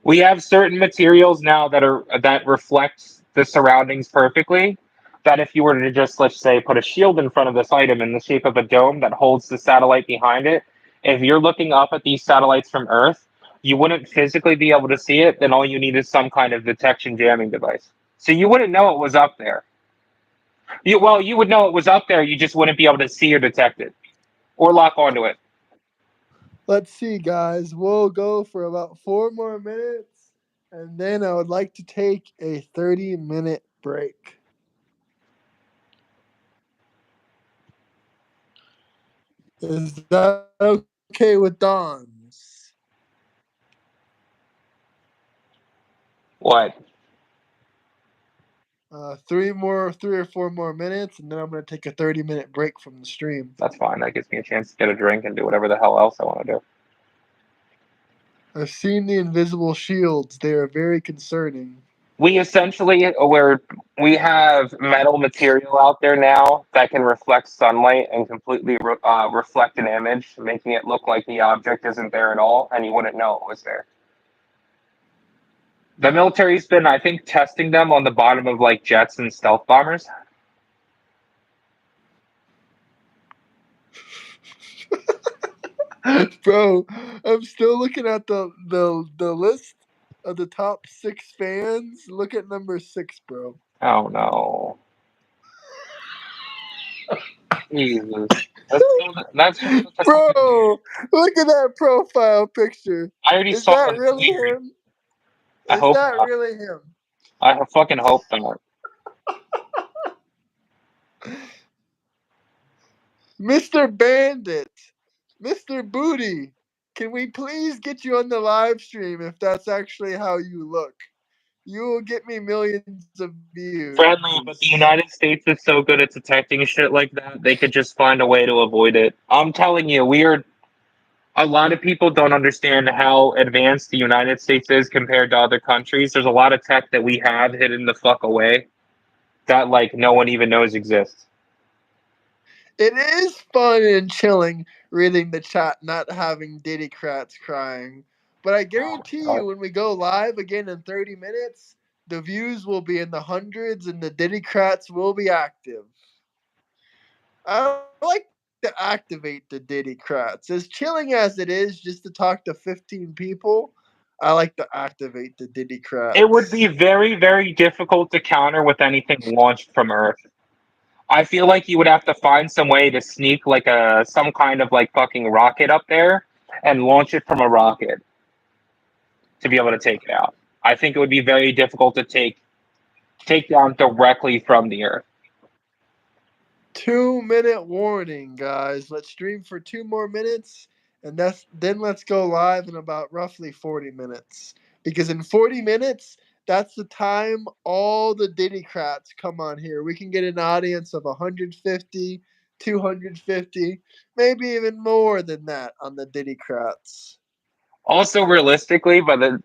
We have certain materials now that reflect the surroundings perfectly. That if you were to just, let's say, put a shield in front of this item in the shape of a dome that holds the satellite behind it, if you're looking up at these satellites from Earth, you wouldn't physically be able to see it. Then all you need is some kind of detection jamming device. So you wouldn't know it was up there. You would know it was up there. You just wouldn't be able to see or detect it or lock onto it. Let's see, guys. We'll go for about 4 more minutes, and then I would like to take a 30-minute break. Is that okay with Don's? What? 3 or 4 more minutes, and then I'm going to take a 30-minute break from the stream. That's fine. That gives me a chance to get a drink and do whatever the hell else I want to do. I've seen the invisible shields. They are very concerning. We have metal material out there now that can reflect sunlight and completely reflect an image, making it look like the object isn't there at all, and you wouldn't know it was there. The military's been, I think, testing them on the bottom of like jets and stealth bombers. Bro, I'm still looking at the list of the top 6 fans. Look at number 6, bro. Oh no, Jesus! That's just such a fucking. Bro, look at that profile picture. I already Is saw that it. It's really weird. him? I Is hope that not. really him? I fucking hope not. Mr. Bandit, Mr. Booty, can we please get you on the live stream if that's actually how you look? You will get me millions of views. Friendly, but the United States is so good at detecting shit like that, they could just find a way to avoid it. I'm telling you, a lot of people don't understand how advanced the United States is compared to other countries. There's a lot of tech that we have hidden the fuck away that like no one even knows exists. It is fun and chilling reading the chat, not having Diddy crats crying. But I guarantee Uh, you, when we go live again in 30 minutes, the views will be in the hundreds and the Diddy crats will be active. I like to activate the Diddy crats. As chilling as it is just to talk to 15 people, I like to activate the Diddy it would be crats. very, very difficult to counter with anything launched from Earth. I feel like you would have to find some way to sneak like some kind of like fucking rocket up there and launch it from a rocket to be able to take it out. I think it would be very difficult to take down directly from the Earth. 2 minute warning, guys. Let's stream for 2 more minutes, and then let's go live in about roughly 40 minutes. Because in 40 minutes, that's the time all the Diddy crats come on here. We can get an audience of 150, 250, maybe even more than that on the Diddy crats. Also, realistically, but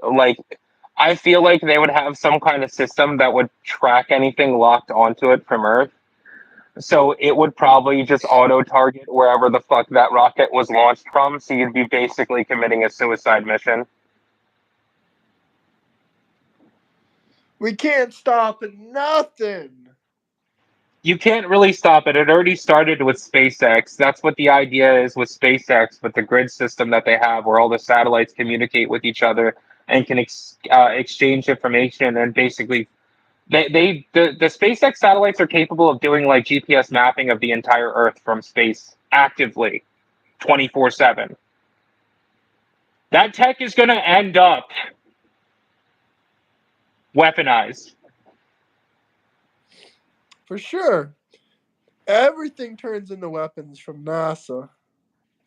I feel like they would have some kind of system that would track anything locked onto it from Earth. So it would probably just auto target wherever the fuck that rocket was launched from. So you'd be basically committing a suicide mission. We can't stop nothing. You can't really stop it. It already started with SpaceX. That's what the idea is with SpaceX, with the grid system that they have, where all the satellites communicate with each other and can exchange information. And basically, the SpaceX satellites are capable of doing like GPS mapping of the entire Earth from space actively, 24/7. That tech is going to end up weaponized. For sure. Everything turns into weapons from NASA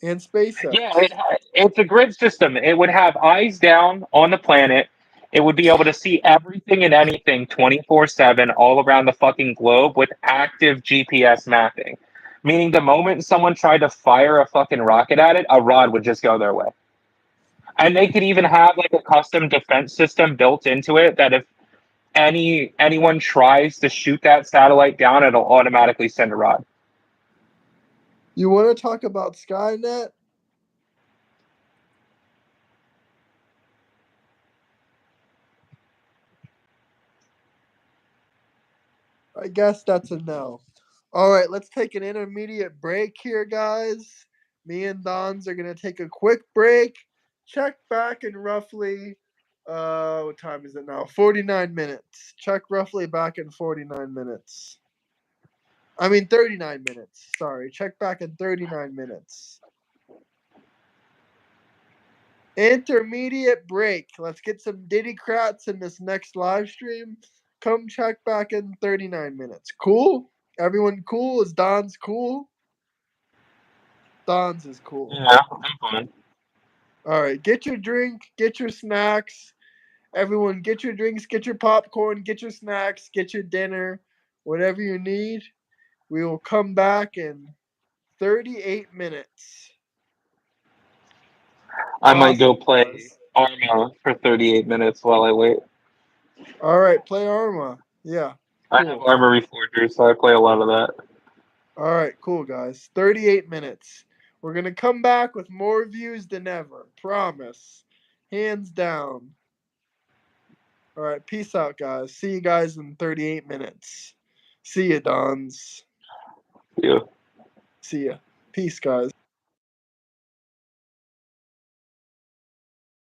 and Yeah, SpaceX. it's a grid system. It would have eyes down on the planet. It would be able to see everything and anything 24/7 all around the fucking globe with active GPS mapping. Meaning the moment someone tried to fire a fucking rocket at it, a rod would just go their way. And they could even have like a custom defense system built into it that if anyone tries to shoot that satellite down, it'll automatically send a rod. You want to talk about Skynet? I guess that's a no. All right, let's take an intermediate break here, guys. Me and Don's are going to take a quick break. Check back in roughly, what time is it now? 49 minutes. Check roughly back in 49 minutes. I mean, 39 minutes. Sorry. Check back in 39 minutes. Intermediate break. Let's get some Diddy Crats in this next live stream. Come check back in 39 minutes. Cool? Everyone cool? Is Don's cool? Don's is cool. Yeah, I'm fine. All right. Get your drink, get your snacks. Everyone, get your drinks, get your popcorn, get your snacks, get your dinner, whatever you need. We will come back in 38 minutes. I might go Awesome, play guys. Arma for 38 minutes while I wait. All right. Play Arma. Yeah. I have Cool. Arma Reforger, so I play a lot of that. All right, cool, guys. 38 minutes. We're going to come back with more views than ever. Promise. Hands down. All right, peace out, guys. See you guys in 38 minutes. See ya, Dons. Yeah. See ya. Peace, guys.